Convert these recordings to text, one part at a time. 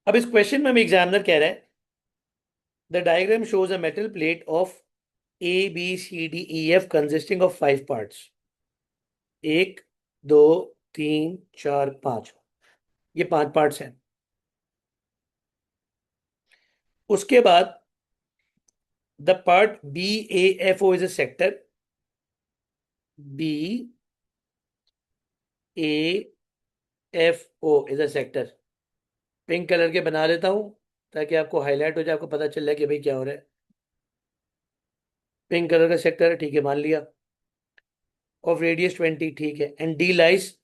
अब इस क्वेश्चन में हमें एग्जामिनर कह रहा है the diagram shows a metal plate of ABCDEF consisting of 5 parts. 1 2 3 4 5, ये 5 पार्ट्स हैं। उसके बाद the part BAFO is a sector, BAFO is a sector. Pink colour के बना लेता हूं ताकि आपको हाईलाइट हो जाए, आपको पता चल जाए कि भाई क्या हो रहा है। पिंक कलर का सेक्टर है, ठीक है, मान लिया। ऑफ रेडियस 20, ठीक है। And D lies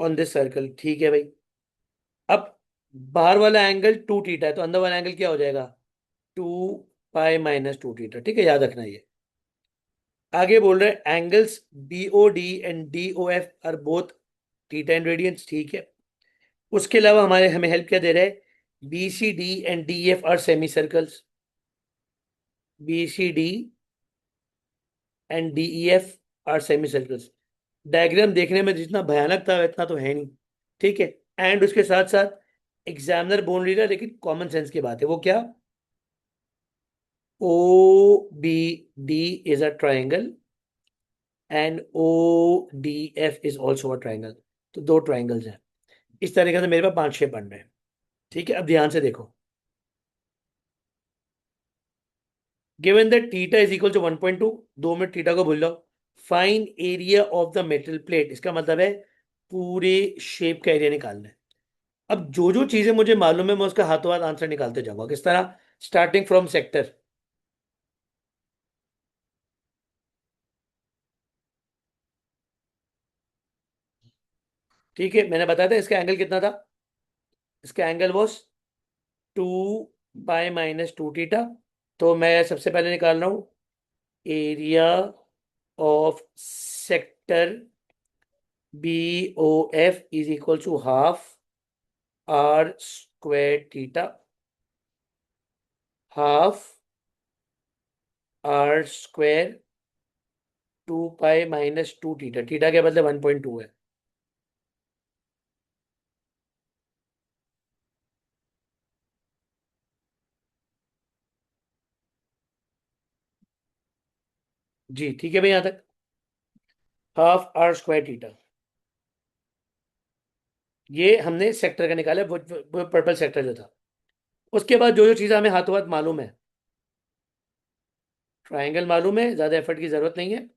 on this circle, ठीक है भाई। अब बाहर वाला एंगल 2 थीटा है, तो अंदर वाला एंगल क्या हो जाएगा? 2 पाई - 2 थीटा, ठीक है, याद रखना ये। आगे बोल रहे हैं angles BOD and DOF are both theta and radians, ठीक है। उसके अलावा हमारे हमें हेल्प क्या दे रहा है? BCD and DEF are semicircles, BCD and DEF are semicircles. Diagram देखने में जितना भयानक था इतना तो है नहीं, ठीक है। एंड उसके साथ साथ एग्जामिनर बोल रही है, लेकिन कॉमन सेंस की बात है, वो क्या? OBD is a triangle and ODF is also a triangle. तो दो ट्राइंगल्स हैं। इस तरीके से मेरे पास 5-6 बन रहे हैं, ठीक है। अब ध्यान से देखो, given that theta is equal to 1.2, 2 minute theta को भूल जाओ। Fine area of the metal plate, इसका मतलब है पूरे शेप का एरिया निकालना है। अब जो जो चीजें मुझे मालूम है मैं उसका हाथों हाथ आंसर निकालते जाऊंगा। किस तरह? Starting from sector. ठीक है, मैंने बताया था इसका एंगल कितना था। इसका एंगल वॉज 2 पाई - 2 थीटा। तो मैं सबसे पहले निकाल रहा हूं area of sector BOF is equal to half R² theta. Half R², 2 pi - 2 theta. Theta के बदले 1.2 है। जी ठीक है भाई, यहां तक हाफ R²थीटा। ये हमने सेक्टर का निकाला, वो पर्पल सेक्टर जो था। उसके बाद जो जो चीज़ें हमें हाथों हाथ मालूम है, ट्राइंगल मालूम है, ज़्यादा एफर्ट की ज़रूरत नहीं है।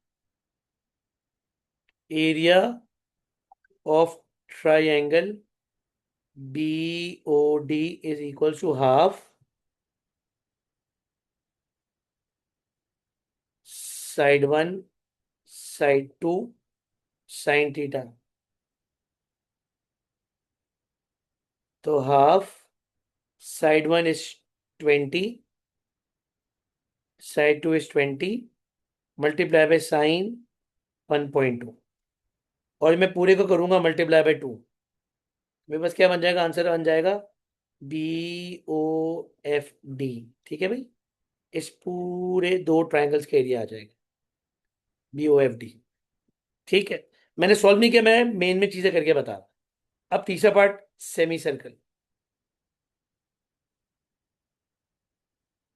Area of triangle BOD is equal to half side 1 side 2 sine theta. तो half side 1 is 20, side 2 is 20, multiply by sine 1.2। और मैं पूरे को करूंगा मल्टीप्लाई बाय 2, मेरे पास क्या बन जाएगा? आंसर बन जाएगा BOFD, ठीक है भाई। इस पूरे दो ट्राइंगल्स का एरिया आ जाएगा BOFD, ठीक है। मैंने सॉल्व नहीं किया, मैं मेन में चीजें करके बता रहा। अब तीसरा part, semi circle.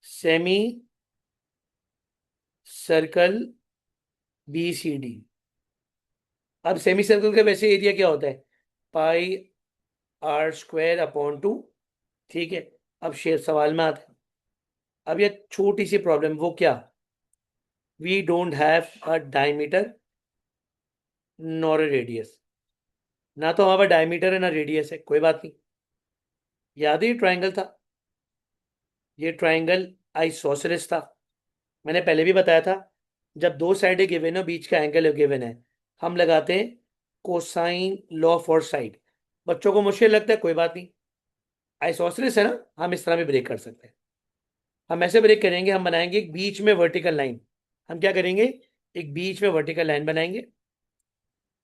Semi circle BCD। अब सेमी सर्कल का वैसे एरिया क्या होता है? पाई R² अपॉन 2, ठीक है। अब शेर सवाल में आता है। अब ये छोटी सी प्रॉब्लम, वो क्या? We don't have a diameter nor a radius. ना तो हमारे पास डायमीटर है ना रेडियस है, कोई बात नहीं। याद है ये ट्राइंगल था, ये ट्राइंगल आइसोसेलेस था। मैंने पहले भी बताया था, जब दो साइडें गिवन हो, बीच का एंगल गिवन है, हम लगाते हैं कोसाइन लॉ फॉर साइड। बच्चों को मुश्किल लगता है, कोई बात नहीं। आइसोसेलेस है ना, हम इस तरह भी ब्रेक कर सकते हैं। हम ऐसे ब्रेक करेंगे, हम बनाएंगे एक बीच में वर्टिकल लाइन। हम क्या करेंगे? एक बीच में वर्टिकल लाइन बनाएंगे।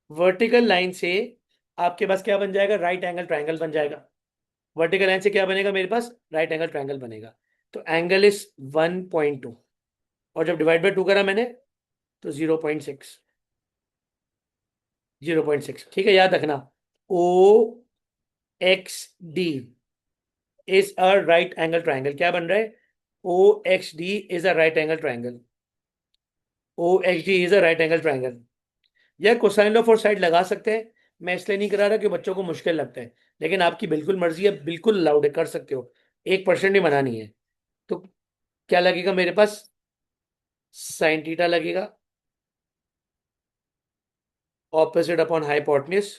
वर्टिकल लाइन से आपके पास क्या बन जाएगा? राइट एंगल ट्राइंगल बन जाएगा। वर्टिकल लाइन से क्या बनेगा मेरे पास? राइट एंगल ट्राइंगल बनेगा। तो एंगल इज 1.2, और जब डिवाइड बाय 2 करा मैंने तो 0.6। 0.6, ठीक है, याद रखना। OXD is a right angle triangle. क्या बन रहा है? O X D is a right angle triangle. O X D is a right angle triangle. या कोसाइन लॉ फॉर साइड लगा सकते हैं। मैं इसलिए नहीं करा रहा कि बच्चों को मुश्किल लगता है, लेकिन आपकी बिल्कुल मर्जी है, बिल्कुल अलाउड है, कर सकते हो। 1% ही मना नहीं है। तो क्या लगेगा मेरे पास? साइन थीटा लगेगा, opposite upon hypotenuse,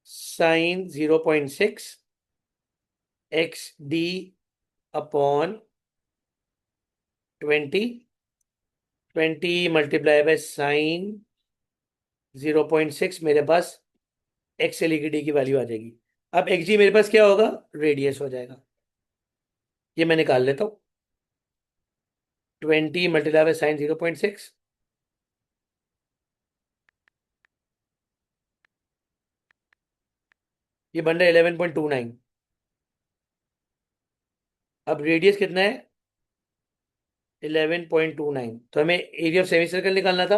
sine 0.6 X D upon 20 multiply by sine 0.6। मेरे पास एक्स एल की डी की वैल्यू आ जाएगी। अब एक्स जी मेरे पास क्या होगा? रेडियस हो जाएगा। ये मैं निकाल लेता हूँ। 20 मल्टीप्लाई बाय साइन 0.6, ये बन रहा है 11.29। अब रेडियस कितना है? 11.29। तो हमें एरिया ऑफ सेमी सर्कल निकालना था।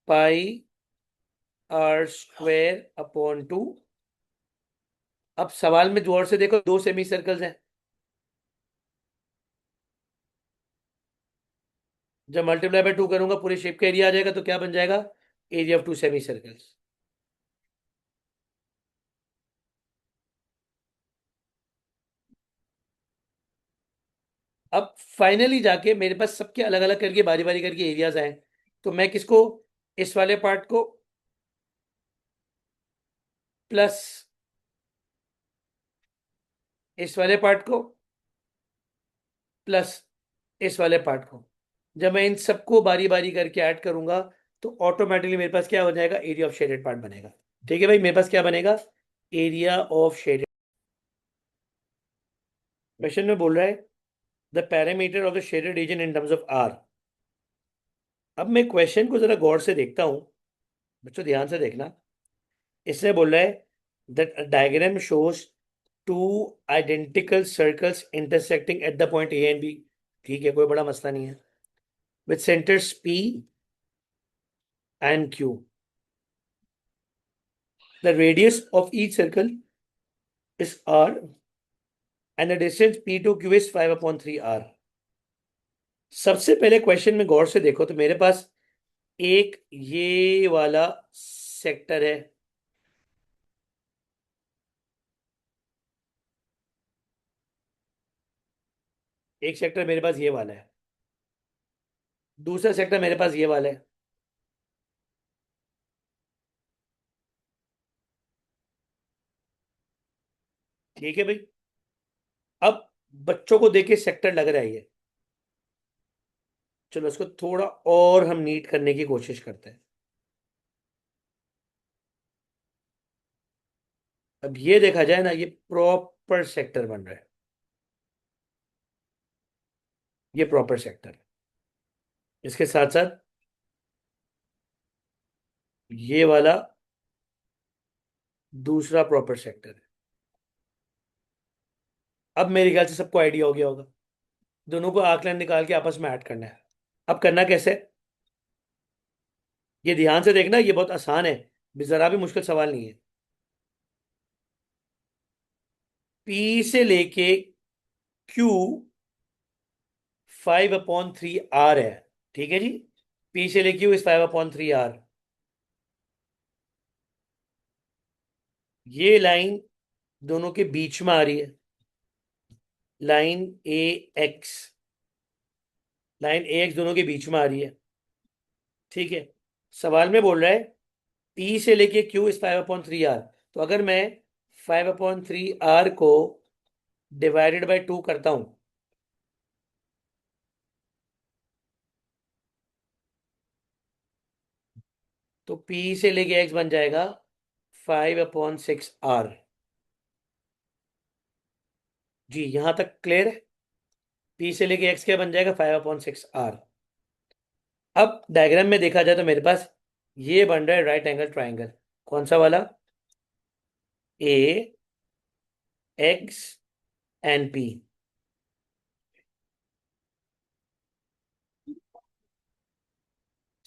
पाई आर स्क्वायर अपॉन 2। अब सवाल में गौर से देखो, दो सेमी सर्कल्स हैं। जब मल्टीप्लाई बाय 2 करूंगा पूरे शेप का एरिया आ जाएगा। तो क्या बन जाएगा? Area of two semicircles. अब फाइनली जाके मेरे पास सबके अलग अलग करके बारी बारी करके एरियाज आए। तो मैं किसको? इस वाले पार्ट को प्लस इस वाले पार्ट को प्लस इस वाले पार्ट को, जब मैं इन सबको बारी बारी करके ऐड करूंगा तो ऑटोमेटिकली मेरे पास क्या हो जाएगा? एरिया ऑफ शेडेड पार्ट बनेगा। ठीक है भाई, मेरे पास क्या बनेगा? Area of shaded. क्वेश्चन में बोल रहा है the parameter of the shaded region in terms of R. अब मैं क्वेश्चन को जरा गौर से देखता हूं, बच्चों ध्यान से देखना। इससे बोल रहा है the diagram shows two identical circles intersecting at the point A and B. ठीक है, कोई बड़ा मसला नहीं है। With centres P and Q. The radius of each circle is R and the distance P to Q is 5/3 R. सबसे पहले question में गौर से देखो तो मेरे पास एक ये वाला सेक्टर है, एक सेक्टर मेरे पास ये वाला है, दूसरा सेक्टर मेरे पास ये वाला है। ठीक है भाई। अब बच्चों को देखे सेक्टर लग रहा है ये। चलो इसको थोड़ा और हम नीट करने की कोशिश करते हैं। अब ये देखा जाए ना, ये प्रॉपर सेक्टर बन रहा है। ये प्रॉपर सेक्टर है। इसके साथ साथ ये वाला दूसरा प्रॉपर सेक्टर है। अब मेरे ख्याल से सबको आइडिया हो गया होगा। दोनों को आकलन निकाल के आपस में ऐड करना है। अब करना कैसे? ये ध्यान से देखना, ये बहुत आसान है, जरा भी मुश्किल सवाल नहीं है। पी से लेके क्यू 5/3 आर है। ठीक है जी। पी से लेके क्यू इज 5/3 आर। ये लाइन दोनों के बीच में आ रही है। लाइन ए एक्स, लाइन ए एक्स दोनों के बीच में आ रही है। ठीक है। सवाल में बोल रहा है पी से लेके क्यू इज 5/3 आर। तो अगर मैं 5/3 आर को डिवाइडेड बाय 2 करता हूं तो पी से लेके एक्स बन जाएगा 5/6 आर। जी, यहां तक क्लियर है। पी से लेके एक्स क्या बन जाएगा? 5/6 आर। अब डायग्राम में देखा जाए तो मेरे पास ये बन रहा है राइट एंगल ट्राइंगल। कौन सा वाला? A X and P.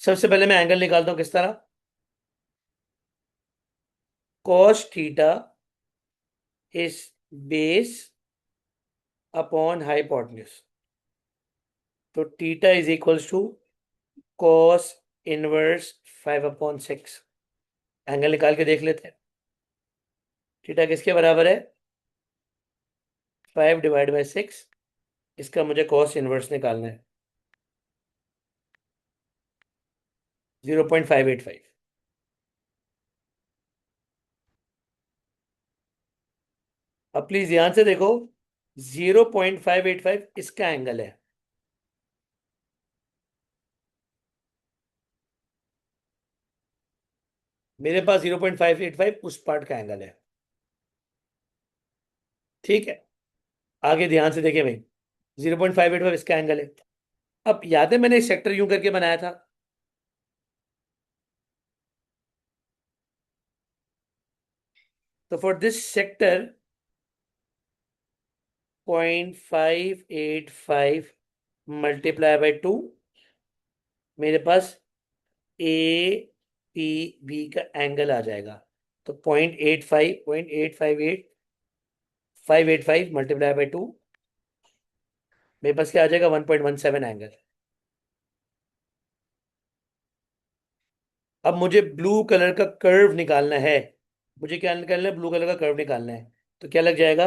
सबसे पहले मैं एंगल निकालता हूं किस तरह? Cos theta is base upon hypotenuse. तो theta is equals to cos inverse 5/6। Angle निकाल के देख लेते हैं। थीटा किसके बराबर है? 5/6। इसका मुझे कॉस इनवर्स निकालना है 0.585। अब प्लीज ध्यान से देखो, 0.585 इसका एंगल है। मेरे पास 0.585 उस पार्ट का एंगल है। ठीक है, आगे ध्यान से देखिए भाई, 0.585 इसका एंगल है। अब याद है मैंने सेक्टर यूं करके बनाया था? तो for this sector 0.585 multiply by 2, मेरे पास ए पी बी का एंगल आ जाएगा। तो 0.85 मल्टीप्लाई बाई 2, मेरे पास क्या आ जाएगा? 1.17 एंगल। अब मुझे ब्लू कलर का कर्व निकालना है। मुझे क्या निकालना है? ब्लू कलर का कर्व निकालना है। तो क्या लग जाएगा?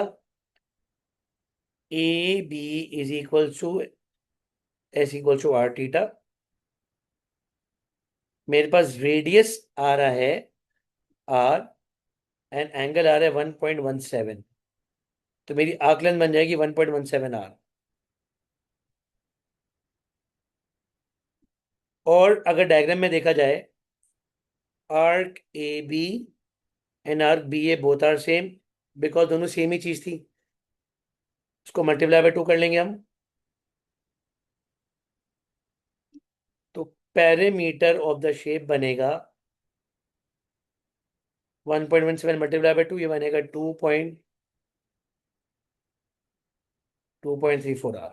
A B is equal to S equal to R theta. मेरे पास रेडियस आ रहा है आर एंड एंगल आ रहा है 1.17। तो मेरी आकलन बन जाएगी 1.17 आर। और अगर डायग्राम में देखा जाए, arc A B and arc B A both are same, because दोनों सेम ही चीज थी। उसको मल्टीप्लाई बाय 2 कर लेंगे हम। तो पेरीमीटर ऑफ द शेप बनेगा 1.17 मल्टीप्लाई बाय 2, ये बनेगा 2.34 आर।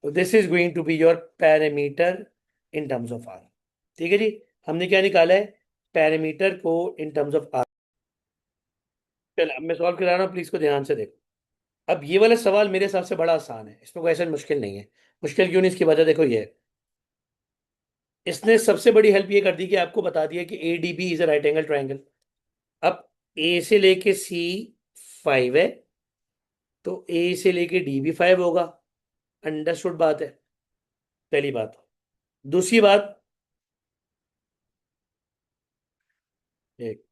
तो this is going to be your parameter in terms of R. ठीक है जी, हमने क्या निकाला है? पैरामीटर को इन टर्म्स ऑफ आर। चल अब मैं सॉल्व करा रहा हूँ, प्लीज को ध्यान से देखो। अब ये वाला सवाल मेरे हिसाब से बड़ा आसान है, इसमें कोई ऐसा मुश्किल नहीं है। मुश्किल क्यों नहीं? इसकी वजह देखो, ये है, इसने सबसे बड़ी हेल्प ये कर दी कि आपको बता दिया कि A D B is a right angle triangle. अब ए से लेके सी 5 है, तो ए से लेके डी भी 5 होगा। अंडरस्टूड बात है, पहली बात। दूसरी बात, एक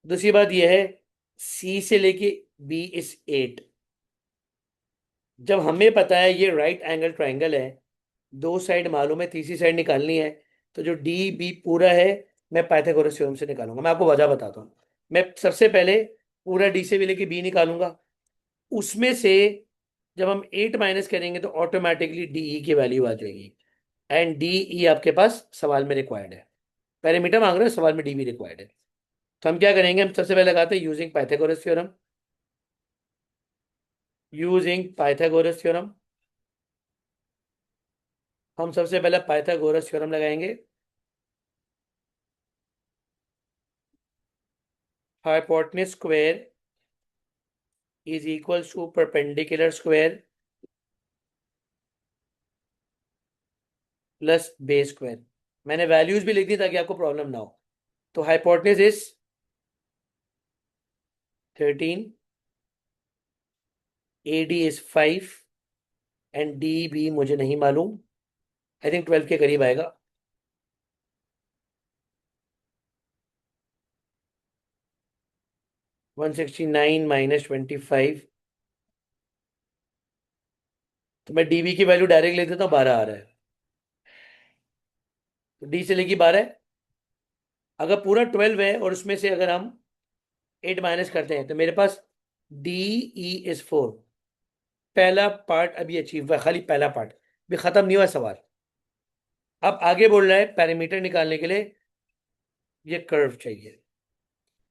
दूसरी बात यह है, सी से लेके बी इज 8। जब हमें पता है ये राइट एंगल ट्राइंगल है, दो साइड मालूम है, तीसरी साइड निकालनी है, तो जो डी बी पूरा है, मैं पाइथागोरस थ्योरम से निकालूंगा। मैं आपको वजह बताता हूँ। मैं सबसे पहले पूरा डी से भी लेके बी निकालूंगा। उसमें से जब हम 8 माइनस करेंगे तो ऑटोमेटिकली डी ई की वैल्यू आ जाएगी। एंड डी ई आपके पास सवाल में रिक्वायर्ड है। पैरामीटर मांग रहे हो, सवाल में डी भी रिक्वायर्ड है। तो हम क्या करेंगे? हम सबसे पहले लगाते हैं using Pythagoras theorem. Using Pythagoras theorem, हम सबसे पहले पाइथागोरस थ्योरम लगाएंगे। Hypotenuse square is equal to perpendicular square plus base square. मैंने वैल्यूज भी लिख दी ताकि आपको प्रॉब्लम ना हो। तो hypotenuse is 13, A D is 5 and D B मुझे नहीं मालूम। आई थिंक 12 के करीब आएगा। 169 माइनस 25। तो मैं डीबी की वैल्यू डायरेक्ट ले देता हूँ, 12 आ रहा है। तो डी से लेके 12 है। अगर पूरा 12 है और उसमें से अगर हम 8 माइनस करते हैं, तो मेरे पास डी ई इज 4। पहला पार्ट अभी अचीव हुआ है, खाली पहला पार्ट भी खत्म नहीं हुआ सवाल। अब आगे बोल रहा है पैरामीटर निकालने के लिए ये कर्व चाहिए।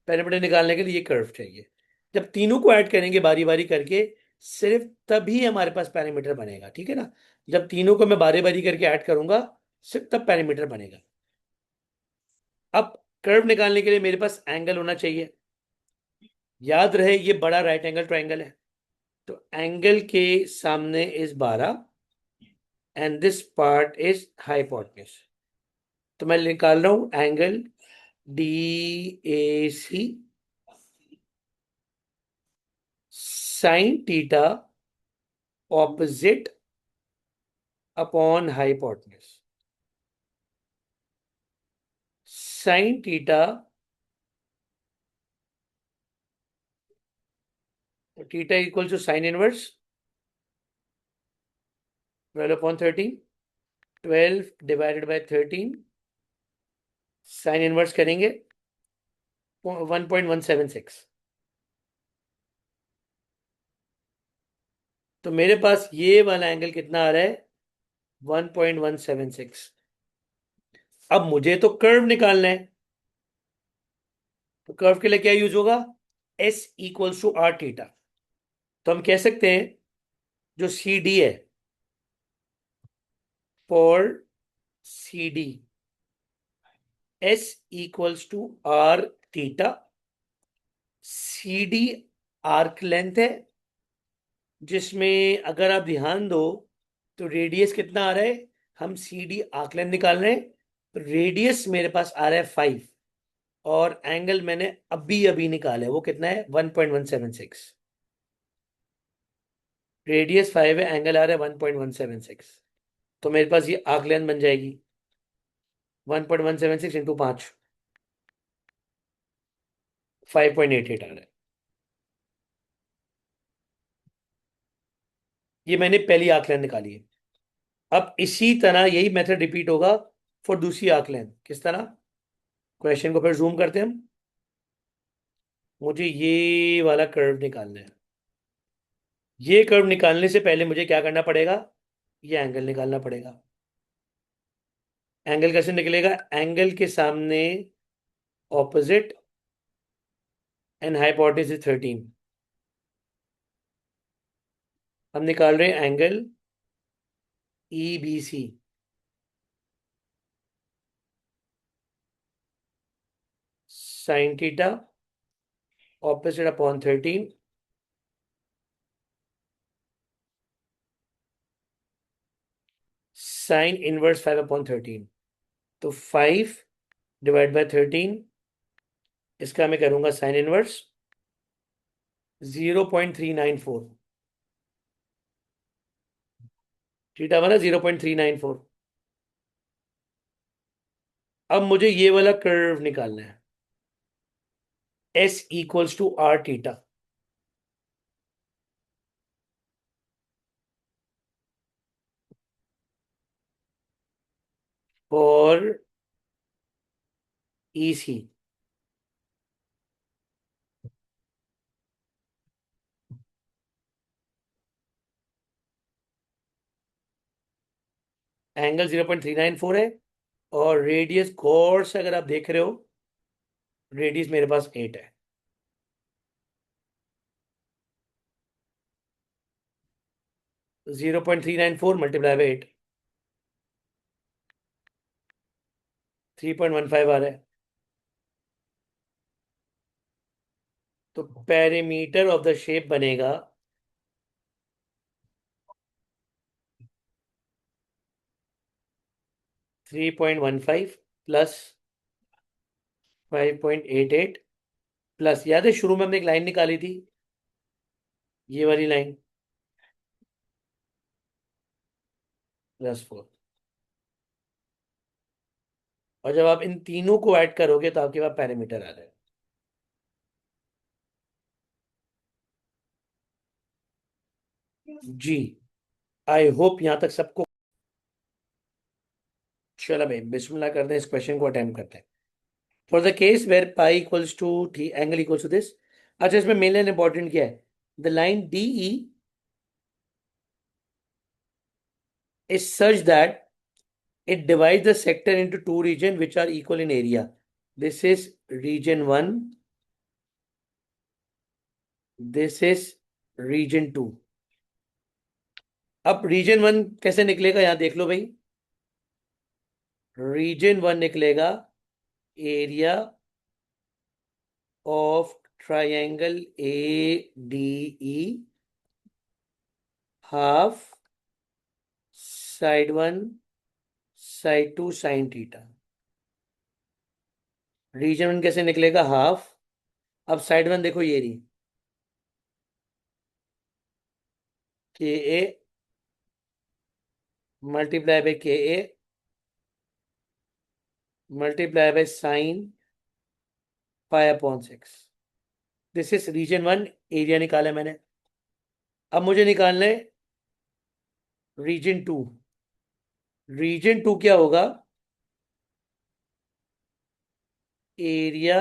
पैरामीटर निकालने के लिए ये कर्व चाहिए। जब तीनों को ऐड करेंगे बारी बारी करके, सिर्फ तभी हमारे पास पैरामीटर बनेगा। ठीक है ना? जब तीनों को मैं बारी बारी करके ऐड करूंगा, सिर्फ तब पैरामीटर बनेगा। अब कर्व निकालने के लिए मेरे पास एंगल होना चाहिए। याद रहे ये बड़ा राइट एंगल ट्राइंगल है, तो एंगल के सामने is 12 and this part is hypotenuse. तो मैं निकाल रहा हूं angle D A C sine theta opposite upon hypotenuse. Sine theta, theta equal to sine inverse 12/13, 12 divided by 13, sine inverse करेंगे 1.176। तो मेरे पास ये वाला एंगल कितना आ रहा है, 1.176। अब मुझे तो कर्व निकालना है, तो कर्व के लिए क्या यूज होगा, S equals to R theta. तो हम कह सकते हैं जो सी डी है, for C D S equals to R theta. C D arc length है, जिसमें अगर आप ध्यान दो तो रेडियस कितना आ रहा है, हम सी डी आर्क लेंथ निकाल रहे हैं, तो रेडियस मेरे पास आ रहा है 5 और एंगल मैंने अभी अभी निकाला है, वो कितना है 1.176। रेडियस 5 है, एंगल आ रहा है 1.176। तो मेरे पास ये आर्क लेंथ बन जाएगी 1.176 इंटू 5, 5.88 आ रहा है। ये मैंने पहली आर्क लेंथ निकाली है। अब इसी तरह यही मेथड रिपीट होगा फॉर दूसरी आर्क लेंथ। किस तरह, क्वेश्चन को फिर जूम करते हैं हम। मुझे ये वाला कर्व निकालना है। ये कर्व निकालने से पहले मुझे क्या करना पड़ेगा, ये एंगल निकालना पड़ेगा। एंगल कैसे निकलेगा, एंगल के सामने ऑपोजिट एंड हाइपोटेन्यूज इज 13। हम निकाल रहे हैं angle E B C. Sine theta opposite upon 13 sine inverse 5/13। तो 5 डिवाइड बाय 13, इसका मैं करूंगा साइन इनवर्स 0.394। थीटा बना 0.394। अब मुझे ये वाला कर्व निकालना है, S equals to R theta. और ई सी, एंगल 0.394 है और रेडियस गौर से अगर आप देख रहे हो, रेडियस मेरे पास 8 है। तो 0.394 मल्टीप्लाई बाई 8, 3.15 आ रहा है। तो पेरीमीटर ऑफ द शेप बनेगा 3.15 प्लस 5.88 प्लस, याद है शुरू में हमने एक लाइन निकाली थी, ये वाली लाइन, +4। और जब आप इन तीनों को ऐड करोगे तो आपके पास पैरामीटर आ रहा है। जी, आई होप यहां तक सबको। चलो भाई बिस्मिल्लाह करते हैं, इस क्वेश्चन को अटेम्प्ट करते हैं। For the case where pi equals to T angle equals to this. अच्छा, इसमें मेन लाइन इंपॉर्टेंट क्या है, the line D E is such that it divides the sector into two regions which are equal in area. This is region 1, this is region 2। अब reason 1 कैसे निकलेगा, यहां देख लो भाई। रीजन 1 निकलेगा area of triangle A D E, half side one side two sine theta. Region one कैसे निकलेगा? Half. अब साइड वन देखो ये रही, के A multiply by K A multiply by sine pi upon 6। This is region one. Area निकाला मैंने। अब मुझे निकालना है रीजन टू। रीजन टू क्या होगा? एरिया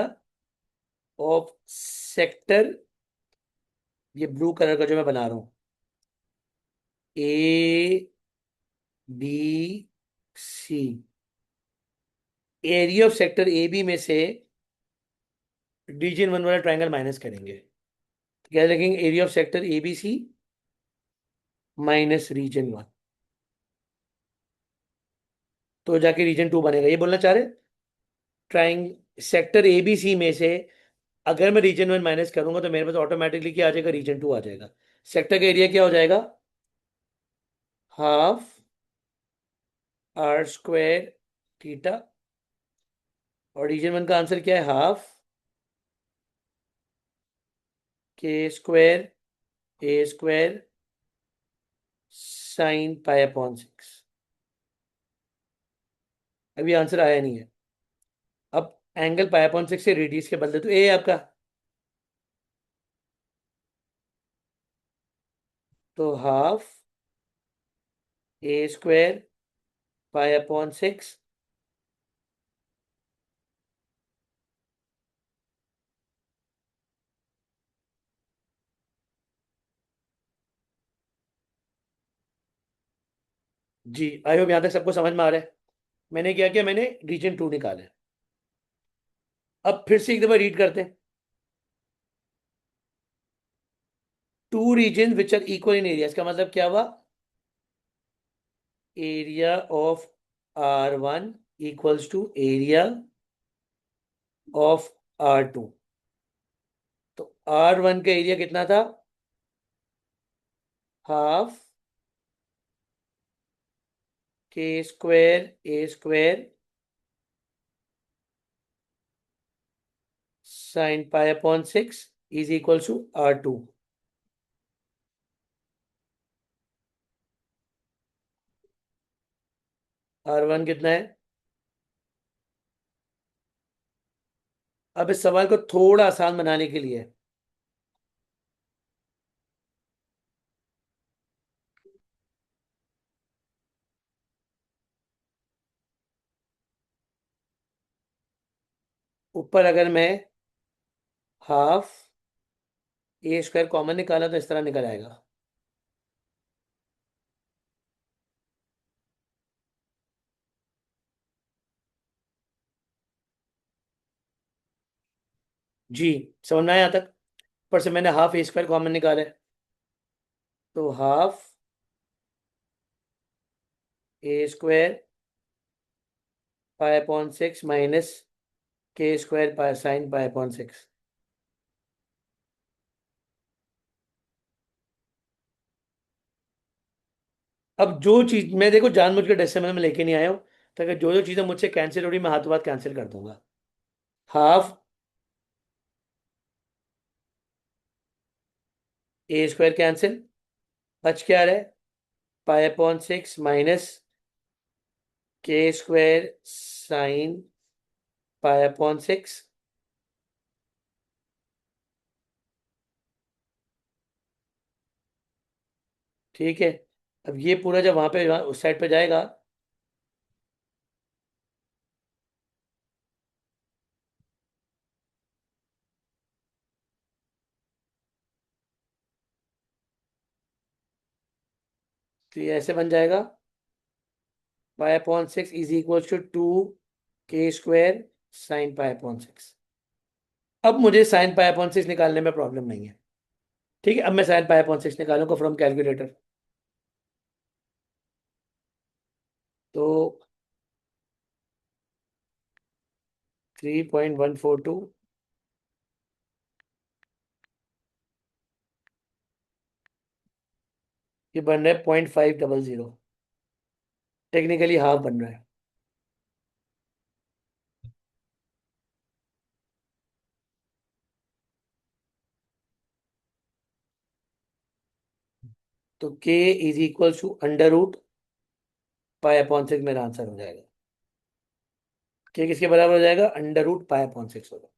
ऑफ सेक्टर, ये ब्लू कलर का जो मैं बना रहा हूं, A B C. Area of sector A B में से रीजन वन वाला ट्राइंगल माइनस करेंगे, तो क्या लिखेंगे? Area of sector A B C minus region one, तो जाके रीजन टू बनेगा। ये बोलना चाह रहे? ट्राइंग सेक्टर ए बी सी में से अगर मैं रीजन वन माइनस करूंगा तो मेरे पास ऑटोमेटिकली क्या आ जाएगा? रीजन टू आ जाएगा। सेक्टर का एरिया क्या हो जाएगा? Half R square theta. और रीजन वन का आंसर क्या है? Half K square A square sine pi upon 6। अभी आंसर आया नहीं है। अब एंगल पाई अपॉन 6 से रेडियस के बदले तो ए है आपका, तो half A square pi upon 6। जी, आई होप यहाँ तक सबको समझ में आ रहा है। मैंने क्या किया? मैंने रीजन टू निकाला है। अब फिर से एक दफा रीड करते हैं। Two region which are equal in area, इसका मतलब क्या हुआ? Area of R one equals to area of R two. तो आर वन का एरिया कितना था? Half K square A square sine pi upon 6 is equal to R two. R one कितना है? अब इस सवाल को थोड़ा आसान बनाने के लिए ऊपर अगर मैं हाफ ए स्क्वायर कॉमन निकाला तो इस तरह निकल आएगा। जी, समझ में आया यहाँ तक? ऊपर से मैंने हाफ ए स्क्वायर कॉमन निकाला है, तो half A square pi upon 6 minus के square pi sine pi upon 6। अब जो चीज मैं देखो जानबूझ के डेसिमल में लेके नहीं आया हूँ, ताकि जो जो चीजें मुझसे कैंसिल हो रही मैं हाथों हाथ कैंसिल कर दूंगा। हाफ ए स्क्वायर कैंसिल, बच क्या रहा है? पाई अपॉन 6 माइनस के स्क्वायर साइन पाई अपॉन 6। ठीक है। अब ये पूरा जब वहां पे उस साइड पे जाएगा, तो ये ऐसे बन जाएगा, pi upon 6 is equal to 2 K square sine pi upon 6। अब मुझे साइन पाई अपॉन 6 निकालने में प्रॉब्लम नहीं है। ठीक है, अब मैं साइन पाई अपॉन 6 निकालूंगा फ्रॉम कैलकुलेटर। तो 3.142 ये बन रहा है 0.500, टेक्निकली हाफ बन रहा है। तो K is equal to under root pi upon 6 मेरा आंसर हो जाएगा। के किसके बराबर हो जाएगा? अंडर रूट पाई अपॉन 6 होगा।